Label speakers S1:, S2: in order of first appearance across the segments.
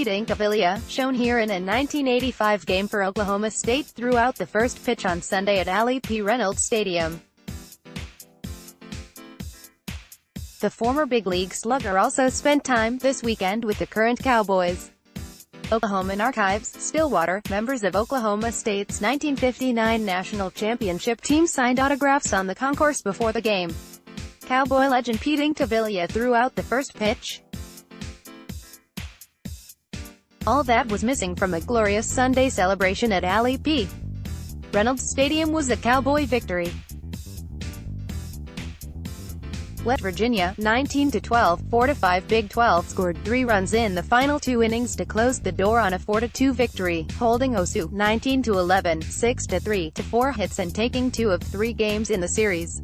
S1: Pete Incaviglia, shown here in a 1985 game for Oklahoma State, threw out the first pitch on Sunday at Allie P. Reynolds Stadium. The former big league slugger also spent time this weekend with the current Cowboys. OKLAHOMAN Archives, Stillwater, members of Oklahoma State's 1959 national championship team signed autographs on the concourse before the game. Cowboy legend Pete Incaviglia threw out the first pitch. All that was missing from a glorious Sunday celebration at Allie P. Reynolds Stadium was a Cowboy victory. West Virginia, 19-12, 4-5 Big 12, scored 3 runs in the final 2 innings to close the door on a 4-2 victory, holding OSU, 19-11, 6-3, to 4 hits and taking 2 of 3 games in the series.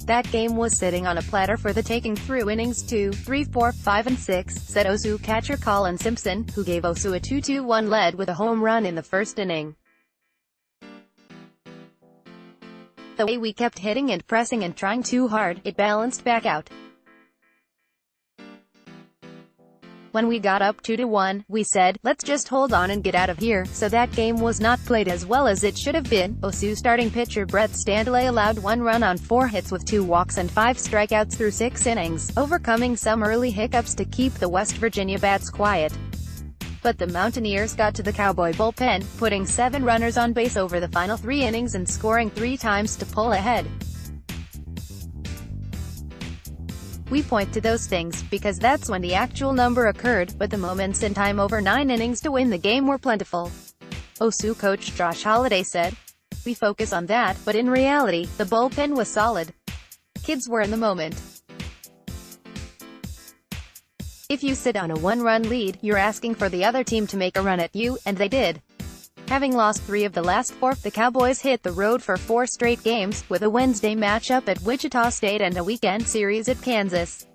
S1: That game was sitting on a platter for the taking through innings 2, 3, 4, 5 and 6, said OSU catcher Colin Simpson, who gave OSU a 2-1 lead with a home run in the first inning. The way we kept hitting and pressing and trying too hard, it balanced back out. When we got up 2-1, we said, let's just hold on and get out of here, so that game was not played as well as it should have been. OSU starting pitcher Brett Standley allowed 1 run on 4 hits with 2 walks and 5 strikeouts through 6 innings, overcoming some early hiccups to keep the West Virginia bats quiet. But the Mountaineers got to the Cowboy bullpen, putting 7 runners on base over the final 3 innings and scoring 3 times to pull ahead. We point to those things, because that's when the actual number occurred, but the moments in time over 9 innings to win the game were plentiful. OSU coach Josh Holliday said, "We focus on that, but in reality, the bullpen was solid. Kids were in the moment. If you sit on a 1-run lead, you're asking for the other team to make a run at you, and they did." Having lost 3 of the last 4, the Cowboys hit the road for 4 straight games, with a Wednesday matchup at Wichita State and a weekend series at Kansas.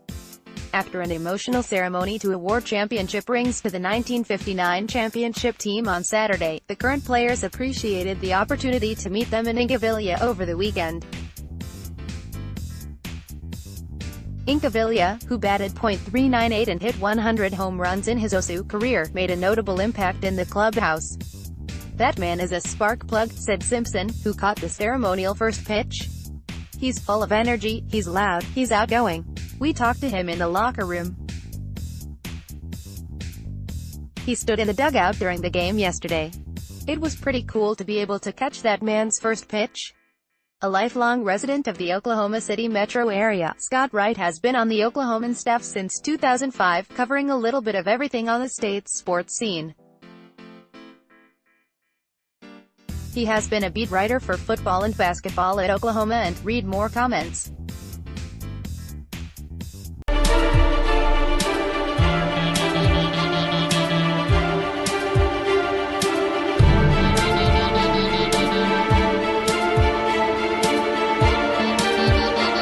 S1: After an emotional ceremony to award championship rings to the 1959 championship team on Saturday, the current players appreciated the opportunity to meet them in Incaviglia over the weekend. Incaviglia, who batted .398 and hit 100 home runs in his OSU career, made a notable impact in the clubhouse. "That man is a spark plug," said Simpson, who caught the ceremonial first pitch. "He's full of energy, he's loud, he's outgoing. We talked to him in the locker room. He stood in the dugout during the game yesterday. It was pretty cool to be able to catch that man's first pitch." A lifelong resident of the Oklahoma City metro area, Scott Wright has been on the Oklahoman staff since 2005, covering a little bit of everything on the state's sports scene. He has been a beat writer for football and basketball at Oklahoma and read more comments.